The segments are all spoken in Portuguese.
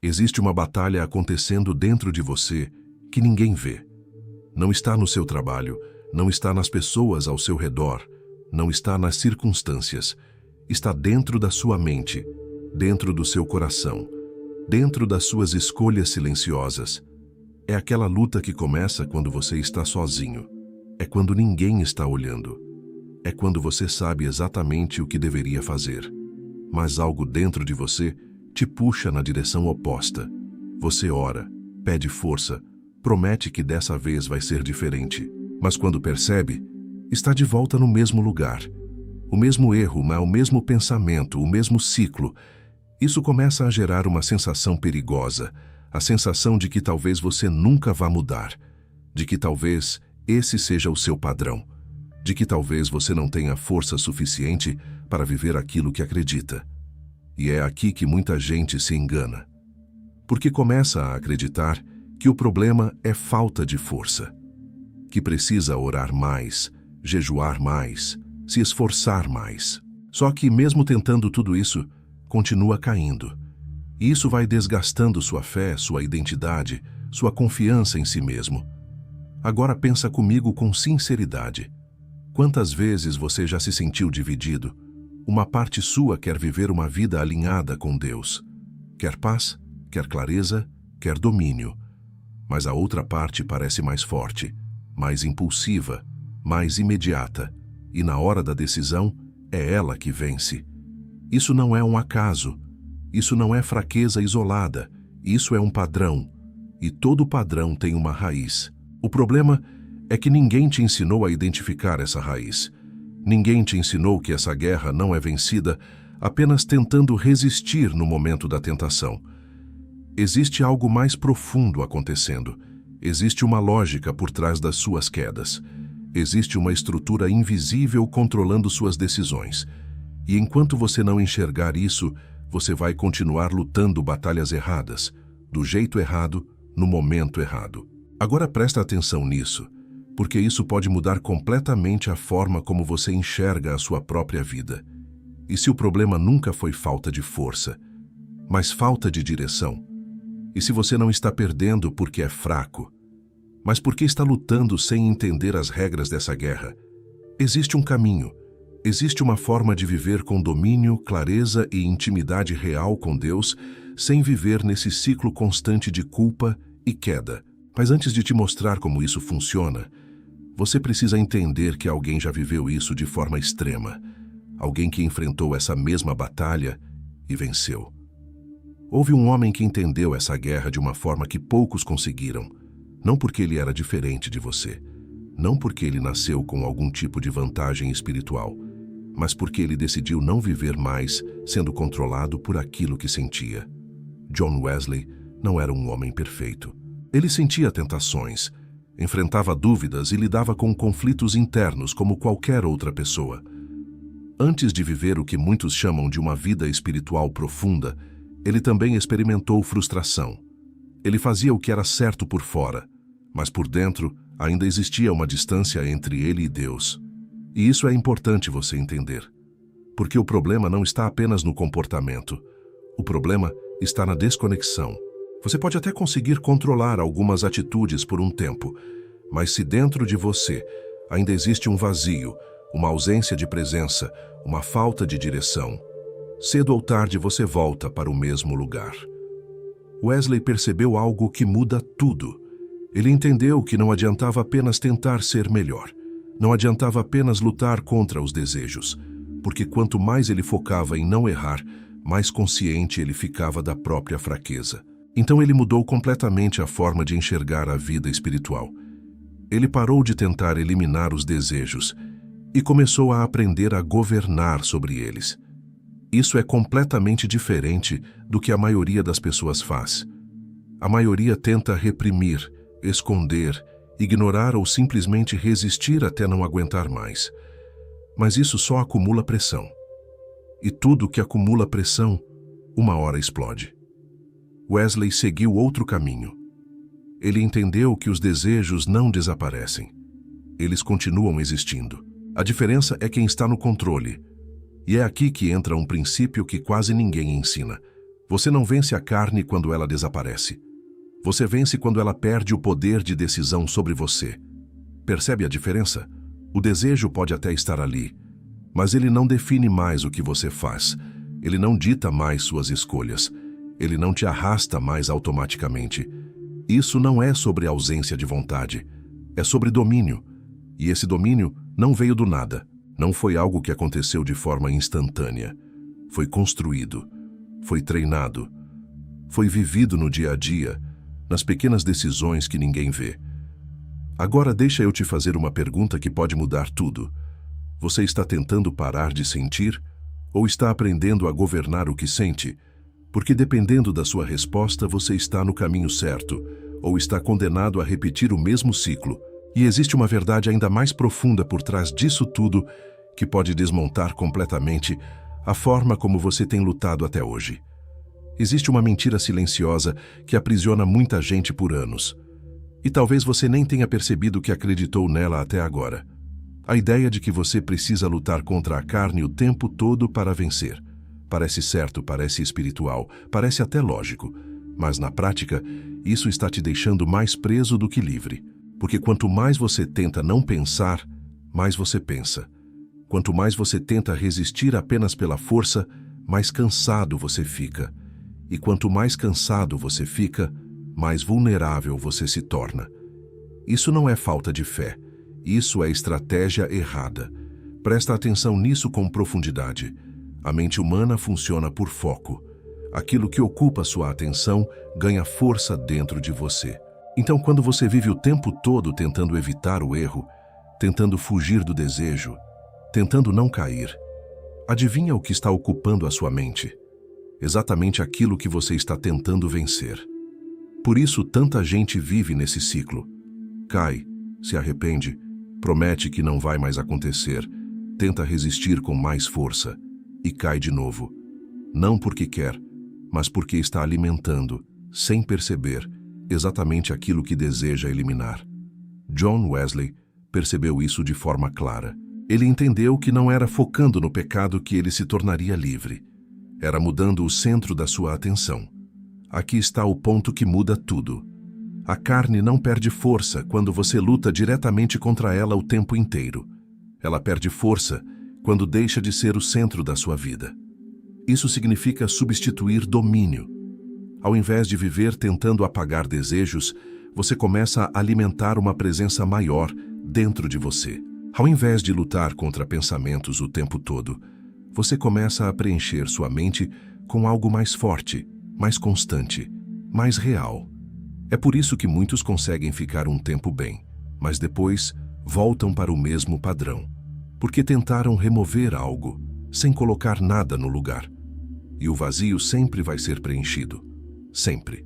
Existe uma batalha acontecendo dentro de você que ninguém vê. Não está no seu trabalho, não está nas pessoas ao seu redor, não está nas circunstâncias. Está dentro da sua mente, dentro do seu coração, dentro das suas escolhas silenciosas. É aquela luta que começa quando você está sozinho. É quando ninguém está olhando. É quando você sabe exatamente o que deveria fazer. Mas algo dentro de você te puxa na direção oposta. Você ora, pede força, promete que dessa vez vai ser diferente. Mas quando percebe, está de volta no mesmo lugar. O mesmo erro, o mesmo pensamento, o mesmo ciclo. Isso começa a gerar uma sensação perigosa, a sensação de que talvez você nunca vá mudar, de que talvez esse seja o seu padrão, de que talvez você não tenha força suficiente para viver aquilo que acredita. E é aqui que muita gente se engana, porque começa a acreditar que o problema é falta de força, que precisa orar mais, jejuar mais, se esforçar mais. Só que mesmo tentando tudo isso, continua caindo. E isso vai desgastando sua fé, sua identidade, sua confiança em si mesmo. Agora pensa comigo com sinceridade. Quantas vezes você já se sentiu dividido? Uma parte sua quer viver uma vida alinhada com Deus. Quer paz, quer clareza, quer domínio. Mas a outra parte parece mais forte, mais impulsiva, mais imediata. E na hora da decisão, é ela que vence. Isso não é um acaso. Isso não é fraqueza isolada. Isso é um padrão. E todo padrão tem uma raiz. O problema é que ninguém te ensinou a identificar essa raiz. Ninguém te ensinou que essa guerra não é vencida apenas tentando resistir no momento da tentação. Existe algo mais profundo acontecendo. Existe uma lógica por trás das suas quedas. Existe uma estrutura invisível controlando suas decisões. E enquanto você não enxergar isso, você vai continuar lutando batalhas erradas, do jeito errado, no momento errado. Agora presta atenção nisso, porque isso pode mudar completamente a forma como você enxerga a sua própria vida. E se o problema nunca foi falta de força, mas falta de direção? E se você não está perdendo porque é fraco, mas porque está lutando sem entender as regras dessa guerra? Existe um caminho, existe uma forma de viver com domínio, clareza e intimidade real com Deus, sem viver nesse ciclo constante de culpa e queda. Mas antes de te mostrar como isso funciona, você precisa entender que alguém já viveu isso de forma extrema. Alguém que enfrentou essa mesma batalha e venceu. Houve um homem que entendeu essa guerra de uma forma que poucos conseguiram. Não porque ele era diferente de você. Não porque ele nasceu com algum tipo de vantagem espiritual. Mas porque ele decidiu não viver mais sendo controlado por aquilo que sentia. John Wesley não era um homem perfeito. Ele sentia tentações, enfrentava dúvidas e lidava com conflitos internos como qualquer outra pessoa. Antes de viver o que muitos chamam de uma vida espiritual profunda, ele também experimentou frustração. Ele fazia o que era certo por fora, mas por dentro ainda existia uma distância entre ele e Deus. E isso é importante você entender, porque o problema não está apenas no comportamento. O problema está na desconexão. Você pode até conseguir controlar algumas atitudes por um tempo, mas se dentro de você ainda existe um vazio, uma ausência de presença, uma falta de direção, cedo ou tarde você volta para o mesmo lugar. Wesley percebeu algo que muda tudo. Ele entendeu que não adiantava apenas tentar ser melhor. Não adiantava apenas lutar contra os desejos, porque quanto mais ele focava em não errar, mais consciente ele ficava da própria fraqueza. Então ele mudou completamente a forma de enxergar a vida espiritual. Ele parou de tentar eliminar os desejos e começou a aprender a governar sobre eles. Isso é completamente diferente do que a maioria das pessoas faz. A maioria tenta reprimir, esconder, ignorar ou simplesmente resistir até não aguentar mais. Mas isso só acumula pressão. E tudo que acumula pressão, uma hora explode. Wesley seguiu outro caminho. Ele entendeu que os desejos não desaparecem. Eles continuam existindo. A diferença é quem está no controle. E é aqui que entra um princípio que quase ninguém ensina. Você não vence a carne quando ela desaparece. Você vence quando ela perde o poder de decisão sobre você. Percebe a diferença? O desejo pode até estar ali, mas ele não define mais o que você faz. Ele não dita mais suas escolhas. Ele não te arrasta mais automaticamente. Isso não é sobre ausência de vontade. É sobre domínio. E esse domínio não veio do nada. Não foi algo que aconteceu de forma instantânea. Foi construído. Foi treinado. Foi vivido no dia a dia, nas pequenas decisões que ninguém vê. Agora deixa eu te fazer uma pergunta que pode mudar tudo. Você está tentando parar de sentir ou está aprendendo a governar o que sente? Porque dependendo da sua resposta, você está no caminho certo ou está condenado a repetir o mesmo ciclo. E existe uma verdade ainda mais profunda por trás disso tudo que pode desmontar completamente a forma como você tem lutado até hoje. Existe uma mentira silenciosa que aprisiona muita gente por anos. E talvez você nem tenha percebido que acreditou nela até agora. A ideia de que você precisa lutar contra a carne o tempo todo para vencer. Parece certo, parece espiritual, parece até lógico. Mas na prática, isso está te deixando mais preso do que livre. Porque quanto mais você tenta não pensar, mais você pensa. Quanto mais você tenta resistir apenas pela força, mais cansado você fica. E quanto mais cansado você fica, mais vulnerável você se torna. Isso não é falta de fé. Isso é estratégia errada. Presta atenção nisso com profundidade. A mente humana funciona por foco. Aquilo que ocupa sua atenção ganha força dentro de você. Então, quando você vive o tempo todo tentando evitar o erro, tentando fugir do desejo, tentando não cair, adivinha o que está ocupando a sua mente? Exatamente aquilo que você está tentando vencer. Por isso, tanta gente vive nesse ciclo. Cai, se arrepende, promete que não vai mais acontecer, tenta resistir com mais força e cai de novo. Não porque quer, mas porque está alimentando, sem perceber, exatamente aquilo que deseja eliminar. John Wesley percebeu isso de forma clara. Ele entendeu que não era focando no pecado que ele se tornaria livre. Era mudando o centro da sua atenção. Aqui está o ponto que muda tudo. A carne não perde força quando você luta diretamente contra ela o tempo inteiro. Ela perde força quando deixa de ser o centro da sua vida. Isso significa substituir domínio. Ao invés de viver tentando apagar desejos, você começa a alimentar uma presença maior dentro de você. Ao invés de lutar contra pensamentos o tempo todo, você começa a preencher sua mente com algo mais forte, mais constante, mais real. É por isso que muitos conseguem ficar um tempo bem, mas depois voltam para o mesmo padrão, porque tentaram remover algo, sem colocar nada no lugar. E o vazio sempre vai ser preenchido. Sempre.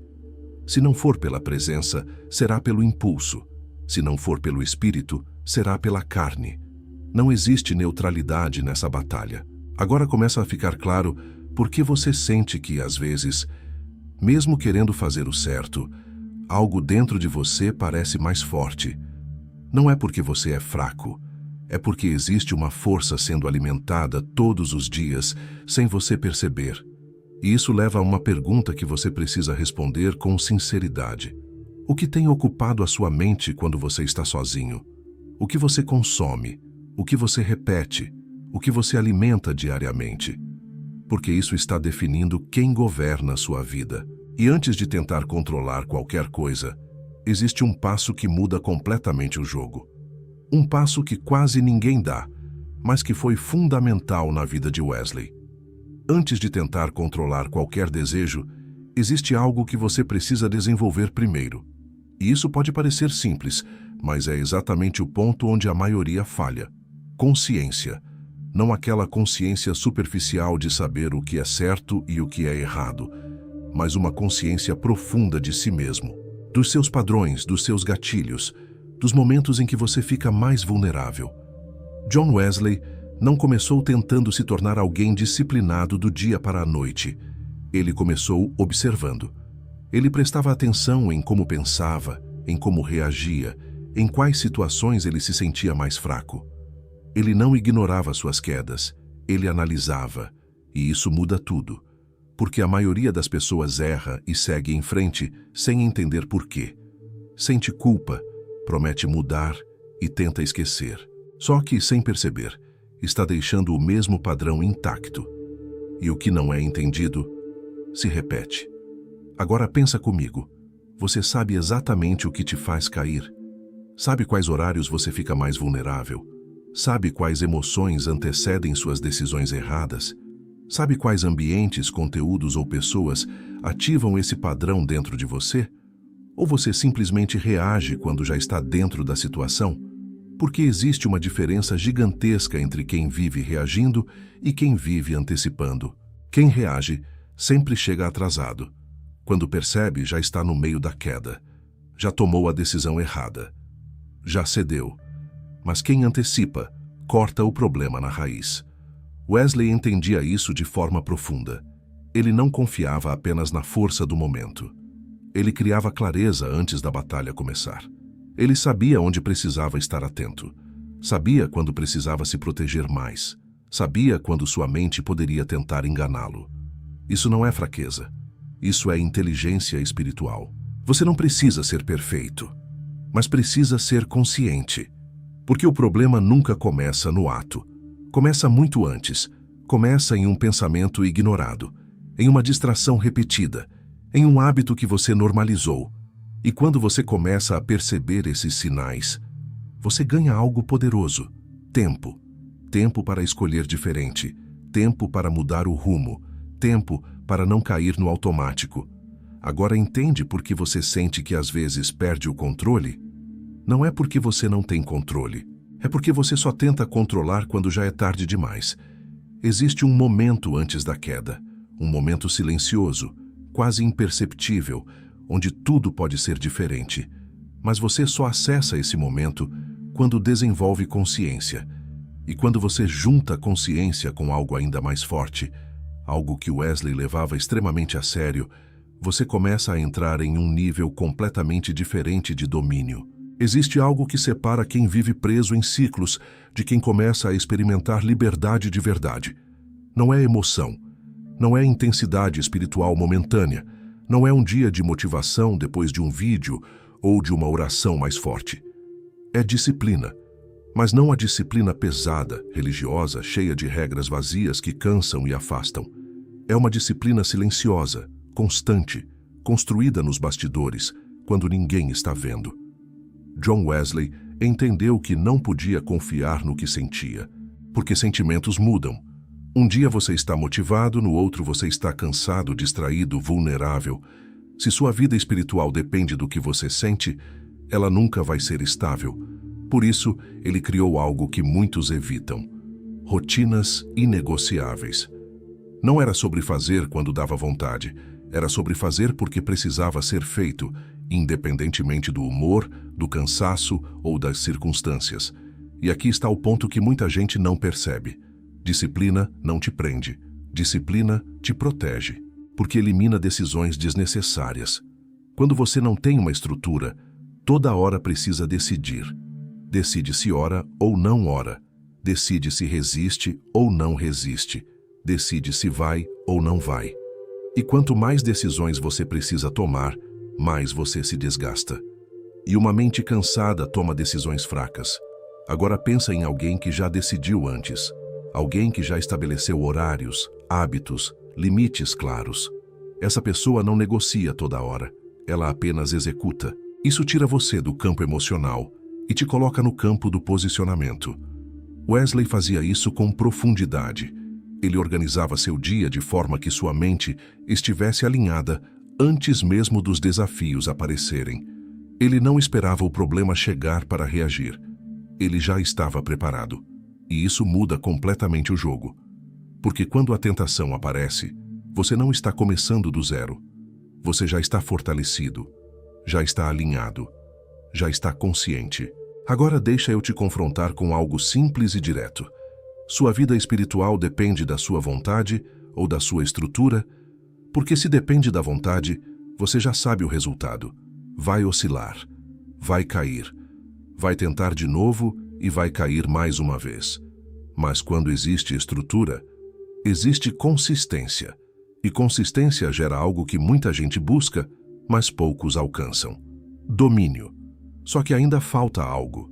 Se não for pela presença, será pelo impulso. Se não for pelo espírito, será pela carne. Não existe neutralidade nessa batalha. Agora começa a ficar claro por que você sente que, às vezes, mesmo querendo fazer o certo, algo dentro de você parece mais forte. Não é porque você é fraco, é porque existe uma força sendo alimentada todos os dias, sem você perceber. E isso leva a uma pergunta que você precisa responder com sinceridade. O que tem ocupado a sua mente quando você está sozinho? O que você consome? O que você repete? O que você alimenta diariamente? Porque isso está definindo quem governa a sua vida. E antes de tentar controlar qualquer coisa, existe um passo que muda completamente o jogo. Um passo que quase ninguém dá, mas que foi fundamental na vida de Wesley. Antes de tentar controlar qualquer desejo, existe algo que você precisa desenvolver primeiro. E isso pode parecer simples, mas é exatamente o ponto onde a maioria falha. Consciência. Não aquela consciência superficial de saber o que é certo e o que é errado, mas uma consciência profunda de si mesmo, dos seus padrões, dos seus gatilhos, dos momentos em que você fica mais vulnerável. John Wesley não começou tentando se tornar alguém disciplinado do dia para a noite. Ele começou observando. Ele prestava atenção em como pensava, em como reagia, em quais situações ele se sentia mais fraco. Ele não ignorava suas quedas, ele analisava, e isso muda tudo. Porque a maioria das pessoas erra e segue em frente sem entender por quê. Sente culpa, promete mudar e tenta esquecer. Só que, sem perceber, está deixando o mesmo padrão intacto. E o que não é entendido se repete. Agora pensa comigo. Você sabe exatamente o que te faz cair. Sabe quais horários você fica mais vulnerável. Sabe quais emoções antecedem suas decisões erradas. Sabe quais ambientes, conteúdos ou pessoas ativam esse padrão dentro de você? Ou você simplesmente reage quando já está dentro da situação? Porque existe uma diferença gigantesca entre quem vive reagindo e quem vive antecipando. Quem reage sempre chega atrasado. Quando percebe, já está no meio da queda. Já tomou a decisão errada. Já cedeu. Mas quem antecipa, corta o problema na raiz. Wesley entendia isso de forma profunda. Ele não confiava apenas na força do momento. Ele criava clareza antes da batalha começar. Ele sabia onde precisava estar atento. Sabia quando precisava se proteger mais. Sabia quando sua mente poderia tentar enganá-lo. Isso não é fraqueza. Isso é inteligência espiritual. Você não precisa ser perfeito, mas precisa ser consciente. Porque o problema nunca começa no ato. Começa muito antes. Começa em um pensamento ignorado, em uma distração repetida, em um hábito que você normalizou. E quando você começa a perceber esses sinais, você ganha algo poderoso: tempo. Tempo para escolher diferente, tempo para mudar o rumo, tempo para não cair no automático. Agora entende por que você sente que às vezes perde o controle? Não é porque você não tem controle. É porque você só tenta controlar quando já é tarde demais. Existe um momento antes da queda, um momento silencioso, quase imperceptível, onde tudo pode ser diferente. Mas você só acessa esse momento quando desenvolve consciência. E quando você junta consciência com algo ainda mais forte, algo que Wesley levava extremamente a sério, você começa a entrar em um nível completamente diferente de domínio. Existe algo que separa quem vive preso em ciclos de quem começa a experimentar liberdade de verdade. Não é emoção, não é intensidade espiritual momentânea, não é um dia de motivação depois de um vídeo ou de uma oração mais forte. É disciplina, mas não a disciplina pesada, religiosa, cheia de regras vazias que cansam e afastam. É uma disciplina silenciosa, constante, construída nos bastidores, quando ninguém está vendo. John Wesley entendeu que não podia confiar no que sentia, porque sentimentos mudam. Um dia você está motivado, no outro você está cansado, distraído, vulnerável. Se sua vida espiritual depende do que você sente, ela nunca vai ser estável. Por isso, ele criou algo que muitos evitam: rotinas inegociáveis. Não era sobre fazer quando dava vontade, era sobre fazer porque precisava ser feito, independentemente do humor, do cansaço ou das circunstâncias. E aqui está o ponto que muita gente não percebe. Disciplina não te prende. Disciplina te protege, porque elimina decisões desnecessárias. Quando você não tem uma estrutura, toda hora precisa decidir. Decide se ora ou não ora. Decide se resiste ou não resiste. Decide se vai ou não vai. E quanto mais decisões você precisa tomar, mais você se desgasta. E uma mente cansada toma decisões fracas. Agora pensa em alguém que já decidiu antes. Alguém que já estabeleceu horários, hábitos, limites claros. Essa pessoa não negocia toda hora. Ela apenas executa. Isso tira você do campo emocional e te coloca no campo do posicionamento. Wesley fazia isso com profundidade. Ele organizava seu dia de forma que sua mente estivesse alinhada antes mesmo dos desafios aparecerem. Ele não esperava o problema chegar para reagir. Ele já estava preparado. E isso muda completamente o jogo. Porque quando a tentação aparece, você não está começando do zero. Você já está fortalecido, já está alinhado, já está consciente. Agora deixa eu te confrontar com algo simples e direto. Sua vida espiritual depende da sua vontade ou da sua estrutura? Porque se depende da vontade, você já sabe o resultado. Vai oscilar, vai cair, vai tentar de novo e vai cair mais uma vez. Mas quando existe estrutura, existe consistência. E consistência gera algo que muita gente busca, mas poucos alcançam: domínio. Só que ainda falta algo,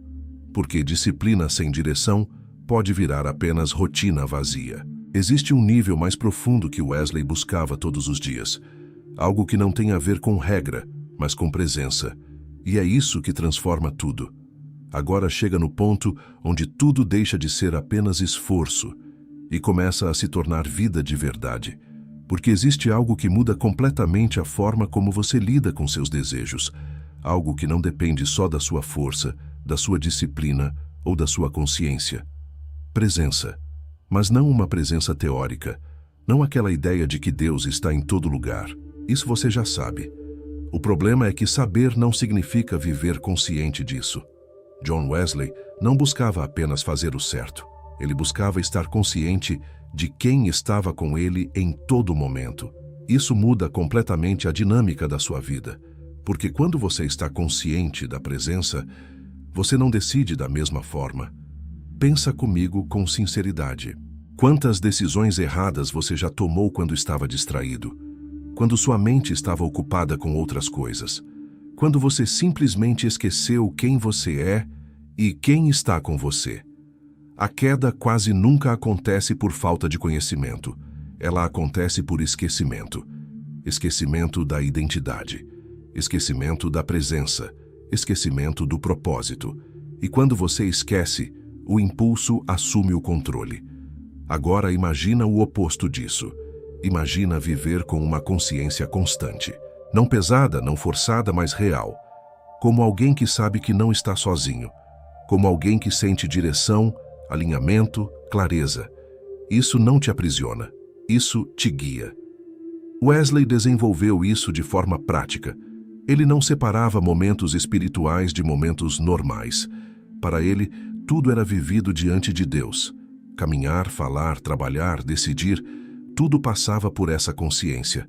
porque disciplina sem direção pode virar apenas rotina vazia. Existe um nível mais profundo que Wesley buscava todos os dias, algo que não tem a ver com regra, mas com presença, e é isso que transforma tudo. Agora chega no ponto onde tudo deixa de ser apenas esforço e começa a se tornar vida de verdade, porque existe algo que muda completamente a forma como você lida com seus desejos, algo que não depende só da sua força, da sua disciplina ou da sua consciência. Presença, mas não uma presença teórica, não aquela ideia de que Deus está em todo lugar. Isso você já sabe. O problema é que saber não significa viver consciente disso. John Wesley não buscava apenas fazer o certo. Ele buscava estar consciente de quem estava com ele em todo momento. Isso muda completamente a dinâmica da sua vida, porque quando você está consciente da presença, você não decide da mesma forma. Pensa comigo com sinceridade. Quantas decisões erradas você já tomou quando estava distraído? Quando sua mente estava ocupada com outras coisas? Quando você simplesmente esqueceu quem você é e quem está com você? A queda quase nunca acontece por falta de conhecimento. Ela acontece por esquecimento. Esquecimento da identidade. Esquecimento da presença. Esquecimento do propósito. E quando você esquece, o impulso assume o controle. Agora imagina o oposto disso. Imagina viver com uma consciência constante. Não pesada, não forçada, mas real. Como alguém que sabe que não está sozinho. Como alguém que sente direção, alinhamento, clareza. Isso não te aprisiona. Isso te guia. Wesley desenvolveu isso de forma prática. Ele não separava momentos espirituais de momentos normais. Para ele, tudo era vivido diante de Deus. Caminhar, falar, trabalhar, decidir, tudo passava por essa consciência.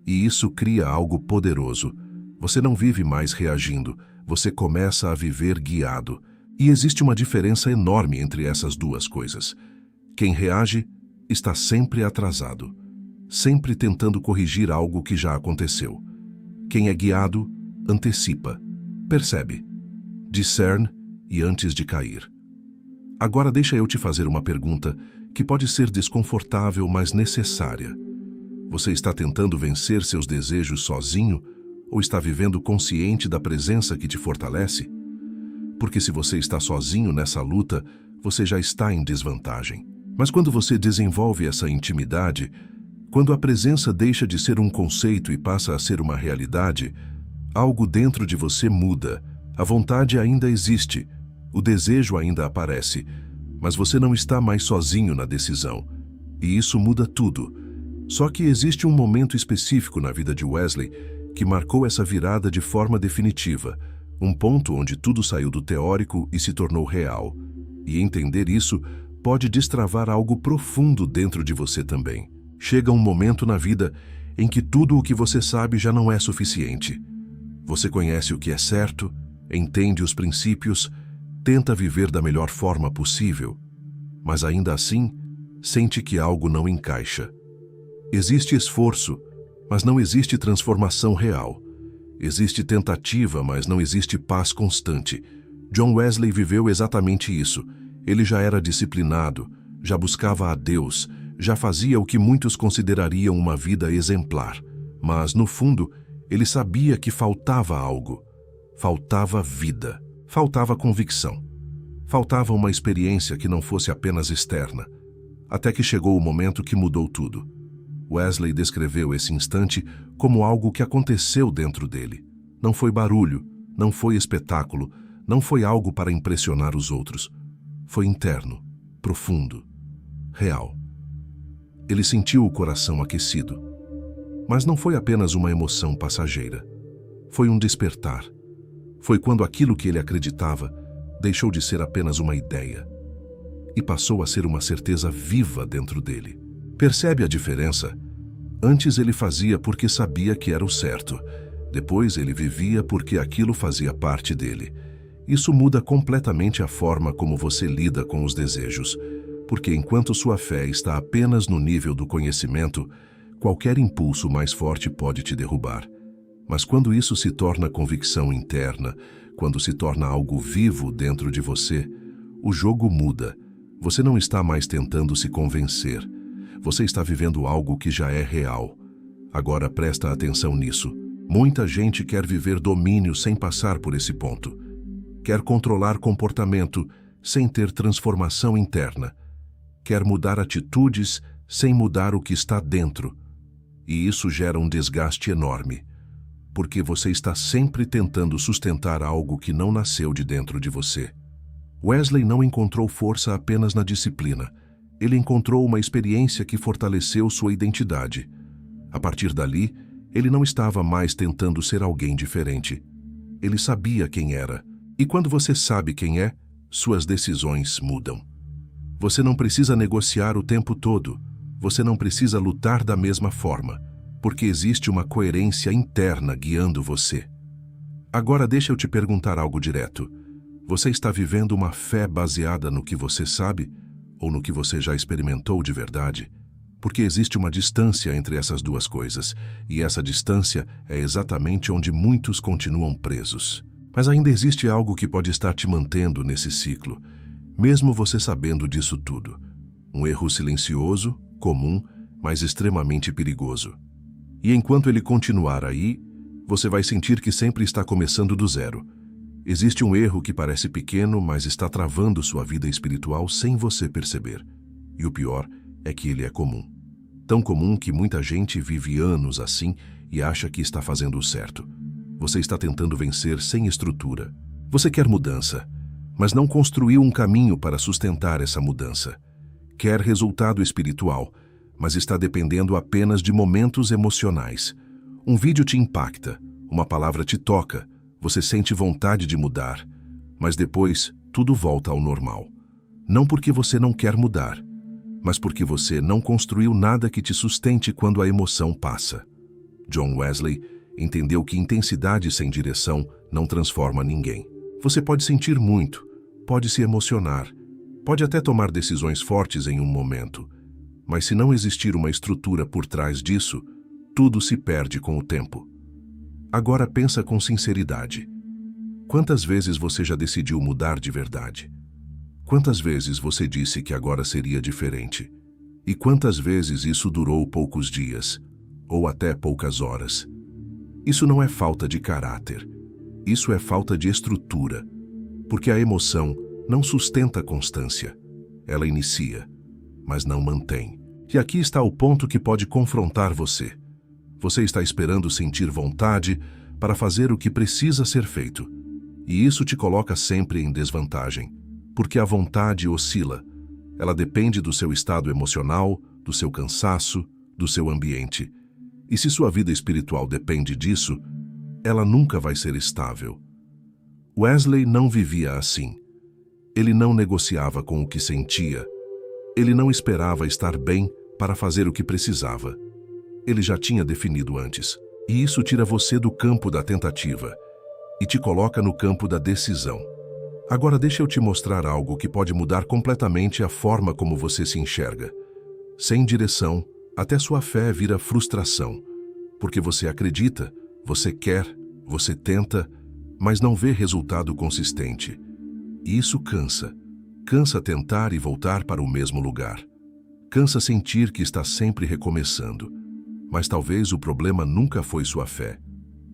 E isso cria algo poderoso. Você não vive mais reagindo, você começa a viver guiado. E existe uma diferença enorme entre essas duas coisas. Quem reage está sempre atrasado, sempre tentando corrigir algo que já aconteceu. Quem é guiado, antecipa, percebe, discerne e antes de cair. Agora deixa eu te fazer uma pergunta que pode ser desconfortável, mas necessária. Você está tentando vencer seus desejos sozinho ou está vivendo consciente da presença que te fortalece? Porque se você está sozinho nessa luta, você já está em desvantagem. Mas quando você desenvolve essa intimidade, quando a presença deixa de ser um conceito e passa a ser uma realidade, algo dentro de você muda. A vontade ainda existe, o desejo ainda aparece, mas você não está mais sozinho na decisão. E isso muda tudo. Só que existe um momento específico na vida de Wesley que marcou essa virada de forma definitiva, um ponto onde tudo saiu do teórico e se tornou real. E entender isso pode destravar algo profundo dentro de você também. Chega um momento na vida em que tudo o que você sabe já não é suficiente. Você conhece o que é certo, entende os princípios, tenta viver da melhor forma possível, mas ainda assim, sente que algo não encaixa. Existe esforço, mas não existe transformação real. Existe tentativa, mas não existe paz constante. John Wesley viveu exatamente isso. Ele já era disciplinado, já buscava a Deus, já fazia o que muitos considerariam uma vida exemplar. Mas, no fundo, ele sabia que faltava algo. Faltava vida. Faltava convicção. Faltava uma experiência que não fosse apenas externa. Até que chegou o momento que mudou tudo. Wesley descreveu esse instante como algo que aconteceu dentro dele. Não foi barulho, não foi espetáculo, não foi algo para impressionar os outros. Foi interno, profundo, real. Ele sentiu o coração aquecido. Mas não foi apenas uma emoção passageira. Foi um despertar. Foi quando aquilo que ele acreditava deixou de ser apenas uma ideia e passou a ser uma certeza viva dentro dele. Percebe a diferença? Antes ele fazia porque sabia que era o certo. Depois ele vivia porque aquilo fazia parte dele. Isso muda completamente a forma como você lida com os desejos. Porque enquanto sua fé está apenas no nível do conhecimento, Qualquer impulso mais forte pode te derrubar. Mas quando isso se torna convicção interna, quando se torna algo vivo dentro de você, o jogo muda. Você não está mais tentando se convencer. Você está vivendo algo que já é real. Agora presta atenção nisso. Muita gente quer viver domínio sem passar por esse ponto. Quer controlar comportamento sem ter transformação interna. Quer mudar atitudes sem mudar o que está dentro. E isso gera um desgaste enorme, porque você está sempre tentando sustentar algo que não nasceu de dentro de você. Wesley não encontrou força apenas na disciplina. Ele encontrou uma experiência que fortaleceu sua identidade. A partir dali, ele não estava mais tentando ser alguém diferente. Ele sabia quem era. E quando você sabe quem é, suas decisões mudam. Você não precisa negociar o tempo todo. Você não precisa lutar da mesma forma, porque existe uma coerência interna guiando você. Agora deixa eu te perguntar algo direto. Você está vivendo uma fé baseada no que você sabe ou no que você já experimentou de verdade? Porque existe uma distância entre essas duas coisas, e essa distância é exatamente onde muitos continuam presos. Mas ainda existe algo que pode estar te mantendo nesse ciclo, mesmo você sabendo disso tudo. Um erro silencioso, comum, mas extremamente perigoso. E enquanto ele continuar aí, você vai sentir que sempre está começando do zero. Existe um erro que parece pequeno, mas está travando sua vida espiritual sem você perceber. E o pior é que ele é comum. Tão comum que muita gente vive anos assim e acha que está fazendo o certo. Você está tentando vencer sem estrutura. Você quer mudança, mas não construiu um caminho para sustentar essa mudança. Quer resultado espiritual, mas está dependendo apenas de momentos emocionais. Um vídeo te impacta, uma palavra te toca, você sente vontade de mudar, mas depois tudo volta ao normal. Não porque você não quer mudar, mas porque você não construiu nada que te sustente quando a emoção passa. John Wesley entendeu que intensidade sem direção não transforma ninguém. Você pode sentir muito, pode se emocionar, pode até tomar decisões fortes em um momento, mas se não existir uma estrutura por trás disso, tudo se perde com o tempo. Agora pensa com sinceridade. Quantas vezes você já decidiu mudar de verdade? Quantas vezes você disse que agora seria diferente? E quantas vezes isso durou poucos dias, ou até poucas horas? Isso não é falta de caráter. Isso é falta de estrutura, porque a emoção não sustenta a constância. Ela inicia, mas não mantém. E aqui está o ponto que pode confrontar você. Você está esperando sentir vontade para fazer o que precisa ser feito. E isso te coloca sempre em desvantagem, porque a vontade oscila. Ela depende do seu estado emocional, do seu cansaço, do seu ambiente. E se sua vida espiritual depende disso, ela nunca vai ser estável. Wesley não vivia assim. Ele não negociava com o que sentia. Ele não esperava estar bem para fazer o que precisava. Ele já tinha definido antes. E isso tira você do campo da tentativa e te coloca no campo da decisão. Agora deixa eu te mostrar algo que pode mudar completamente a forma como você se enxerga. Sem direção, até sua fé vira frustração, porque você acredita, você quer, você tenta, mas não vê resultado consistente. E isso cansa. Cansa tentar e voltar para o mesmo lugar. Cansa sentir que está sempre recomeçando. Mas talvez o problema nunca foi sua fé.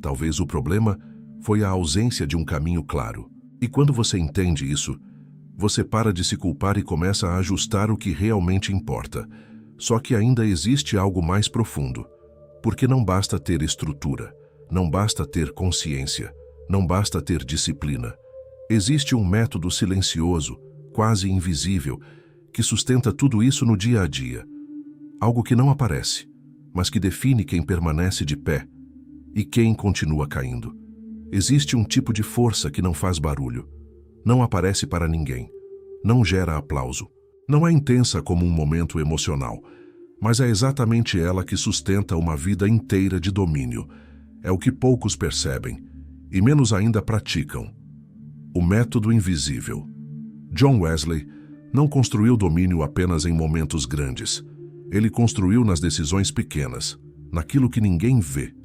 Talvez o problema foi a ausência de um caminho claro. E quando você entende isso, você para de se culpar e começa a ajustar o que realmente importa. Só que ainda existe algo mais profundo. Porque não basta ter estrutura, não basta ter consciência, não basta ter disciplina. Existe um método silencioso, quase invisível, que sustenta tudo isso no dia a dia. Algo que não aparece, mas que define quem permanece de pé e quem continua caindo. Existe um tipo de força que não faz barulho, não aparece para ninguém, não gera aplauso, não é intensa como um momento emocional, mas é exatamente ela que sustenta uma vida inteira de domínio. É o que poucos percebem, e menos ainda praticam. O método invisível. John Wesley não construiu domínio apenas em momentos grandes. Ele construiu nas decisões pequenas, naquilo que ninguém vê,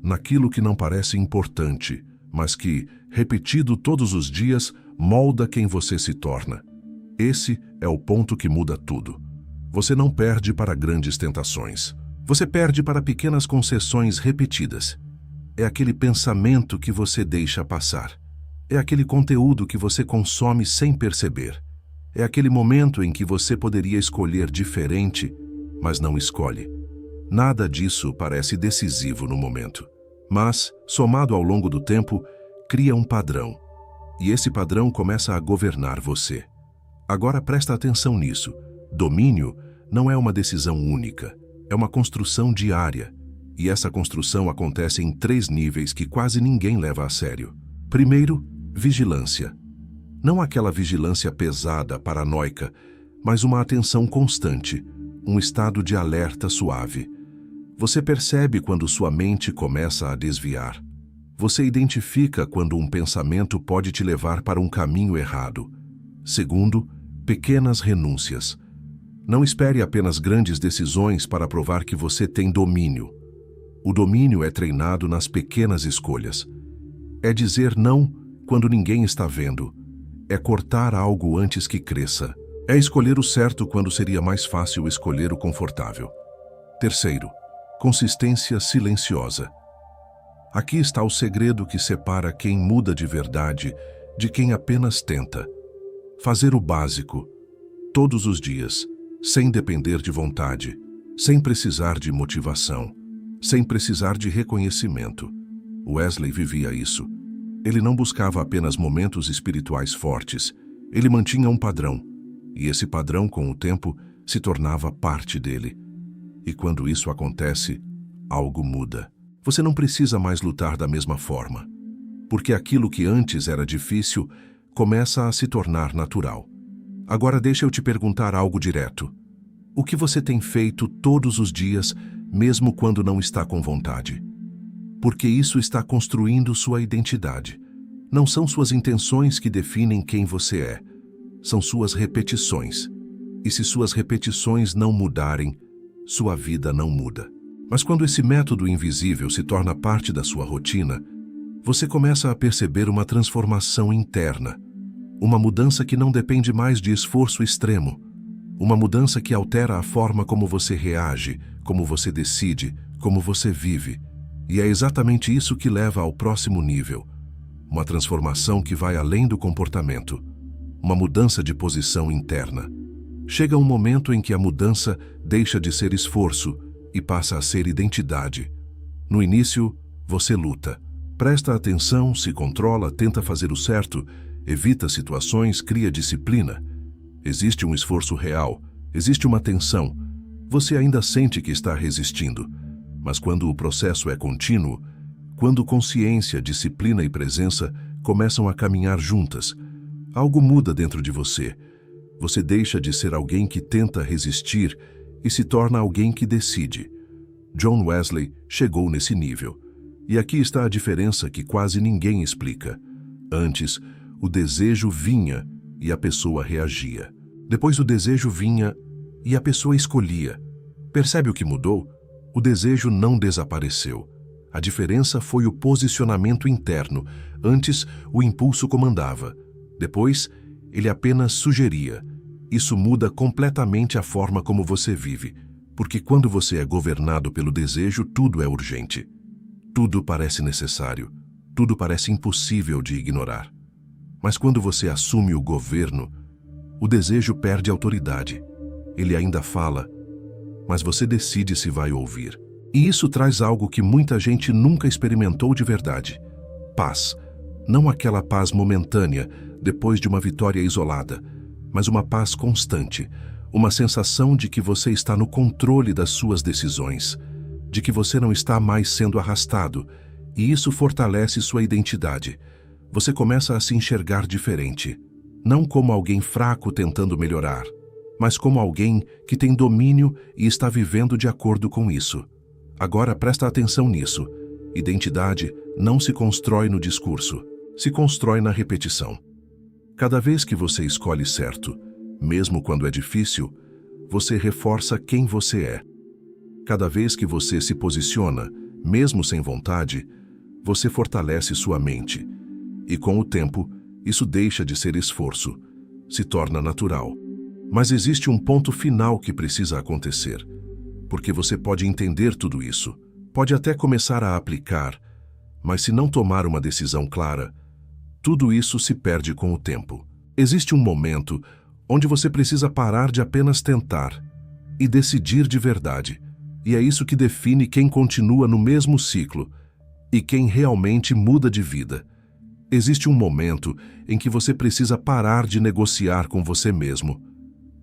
naquilo que não parece importante, mas que, repetido todos os dias, molda quem você se torna. Esse é o ponto que muda tudo. Você não perde para grandes tentações. Você perde para pequenas concessões repetidas. É aquele pensamento que você deixa passar. É aquele conteúdo que você consome sem perceber. É aquele momento em que você poderia escolher diferente, mas não escolhe. Nada disso parece decisivo no momento. Mas, somado ao longo do tempo, cria um padrão. E esse padrão começa a governar você. Agora presta atenção nisso. Domínio não é uma decisão única. É uma construção diária. E essa construção acontece em 3 níveis que quase ninguém leva a sério. Primeiro, vigilância. Não aquela vigilância pesada, paranoica, mas uma atenção constante, um estado de alerta suave. Você percebe quando sua mente começa a desviar. Você identifica quando um pensamento pode te levar para um caminho errado. Segundo, pequenas renúncias. Não espere apenas grandes decisões para provar que você tem domínio. O domínio é treinado nas pequenas escolhas. É dizer não quando ninguém está vendo. É cortar algo antes que cresça. É escolher o certo quando seria mais fácil escolher o confortável. Terceiro, consistência silenciosa. Aqui está o segredo que separa quem muda de verdade de quem apenas tenta. Fazer o básico, todos os dias, sem depender de vontade, sem precisar de motivação, sem precisar de reconhecimento. Wesley vivia isso. Ele não buscava apenas momentos espirituais fortes, ele mantinha um padrão, e esse padrão, com o tempo, se tornava parte dele. E quando isso acontece, algo muda. Você não precisa mais lutar da mesma forma, porque aquilo que antes era difícil começa a se tornar natural. Agora deixa eu te perguntar algo direto. O que você tem feito todos os dias, mesmo quando não está com vontade? Porque isso está construindo sua identidade. Não são suas intenções que definem quem você é. São suas repetições. E se suas repetições não mudarem, sua vida não muda. Mas quando esse método invisível se torna parte da sua rotina, você começa a perceber uma transformação interna. Uma mudança que não depende mais de esforço extremo. Uma mudança que altera a forma como você reage, como você decide, como você vive. E é exatamente isso que leva ao próximo nível. Uma transformação que vai além do comportamento. Uma mudança de posição interna. Chega um momento em que a mudança deixa de ser esforço e passa a ser identidade. No início, você luta. Presta atenção, se controla, tenta fazer o certo, evita situações, cria disciplina. Existe um esforço real, existe uma tensão. Você ainda sente que está resistindo. Mas quando o processo é contínuo, quando consciência, disciplina e presença começam a caminhar juntas, algo muda dentro de você. Você deixa de ser alguém que tenta resistir e se torna alguém que decide. John Wesley chegou nesse nível. E aqui está a diferença que quase ninguém explica. Antes, o desejo vinha e a pessoa reagia. Depois o desejo vinha e a pessoa escolhia. Percebe o que mudou? O desejo não desapareceu. A diferença foi o posicionamento interno. Antes, o impulso comandava. Depois, ele apenas sugeria. Isso muda completamente a forma como você vive, porque quando você é governado pelo desejo, tudo é urgente. Tudo parece necessário. Tudo parece impossível de ignorar. Mas quando você assume o governo, o desejo perde autoridade. Ele ainda fala, mas você decide se vai ouvir. E isso traz algo que muita gente nunca experimentou de verdade. Paz. Não aquela paz momentânea, depois de uma vitória isolada, mas uma paz constante. Uma sensação de que você está no controle das suas decisões, de que você não está mais sendo arrastado, e isso fortalece sua identidade. Você começa a se enxergar diferente, não como alguém fraco tentando melhorar, mas como alguém que tem domínio e está vivendo de acordo com isso. Agora presta atenção nisso. Identidade não se constrói no discurso, se constrói na repetição. Cada vez que você escolhe certo, mesmo quando é difícil, você reforça quem você é. Cada vez que você se posiciona, mesmo sem vontade, você fortalece sua mente. E com o tempo, isso deixa de ser esforço, se torna natural. Mas existe um ponto final que precisa acontecer, porque você pode entender tudo isso, pode até começar a aplicar, mas se não tomar uma decisão clara, tudo isso se perde com o tempo. Existe um momento onde você precisa parar de apenas tentar e decidir de verdade. E é isso que define quem continua no mesmo ciclo e quem realmente muda de vida. Existe um momento em que você precisa parar de negociar com você mesmo.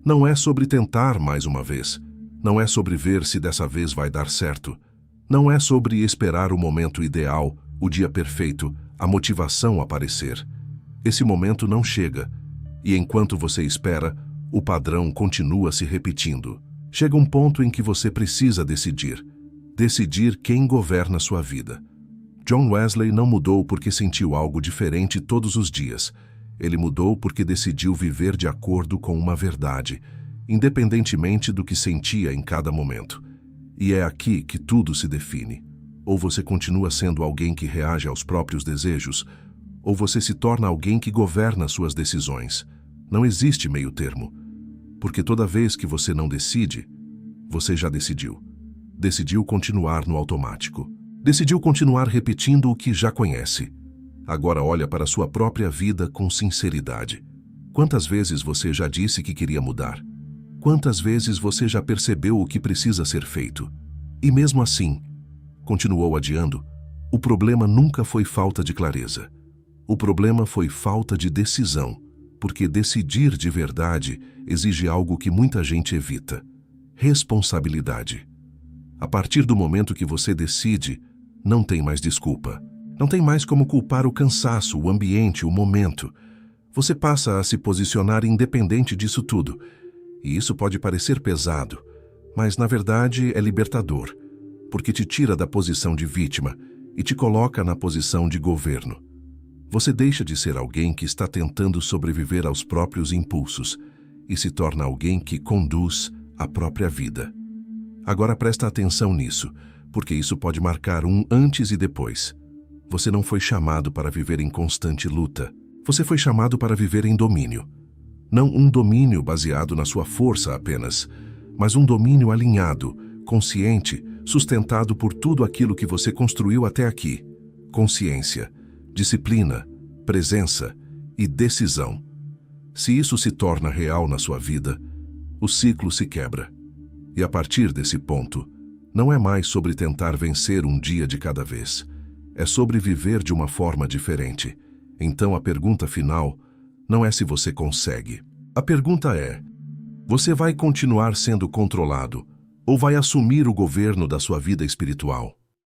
Não é sobre tentar mais uma vez. Não é sobre ver se dessa vez vai dar certo. Não é sobre esperar o momento ideal, o dia perfeito, a motivação aparecer. Esse momento não chega. E enquanto você espera, o padrão continua se repetindo. Chega um ponto em que você precisa decidir. Decidir quem governa sua vida. John Wesley não mudou porque sentiu algo diferente todos os dias. Ele mudou porque decidiu viver de acordo com uma verdade, independentemente do que sentia em cada momento. E é aqui que tudo se define. Ou você continua sendo alguém que reage aos próprios desejos, ou você se torna alguém que governa suas decisões. Não existe meio termo. Porque toda vez que você não decide, você já decidiu. Decidiu continuar no automático. Decidiu continuar repetindo o que já conhece. Agora olha para sua própria vida com sinceridade. Quantas vezes você já disse que queria mudar? Quantas vezes você já percebeu o que precisa ser feito? E mesmo assim, continuou adiando. O problema nunca foi falta de clareza. O problema foi falta de decisão, porque decidir de verdade exige algo que muita gente evita: responsabilidade. A partir do momento que você decide, não tem mais desculpa. Não tem mais como culpar o cansaço, o ambiente, o momento. Você passa a se posicionar independente disso tudo. E isso pode parecer pesado, mas na verdade é libertador, porque te tira da posição de vítima e te coloca na posição de governo. Você deixa de ser alguém que está tentando sobreviver aos próprios impulsos e se torna alguém que conduz a própria vida. Agora presta atenção nisso, porque isso pode marcar um antes e depois. Você não foi chamado para viver em constante luta. Você foi chamado para viver em domínio. Não um domínio baseado na sua força apenas, mas um domínio alinhado, consciente, sustentado por tudo aquilo que você construiu até aqui. Consciência, disciplina, presença e decisão. Se isso se torna real na sua vida, o ciclo se quebra. E a partir desse ponto, não é mais sobre tentar vencer um dia de cada vez. É sobre viver de uma forma diferente. Então a pergunta final não é se você consegue. A pergunta é: você vai continuar sendo controlado ou vai assumir o governo da sua vida espiritual?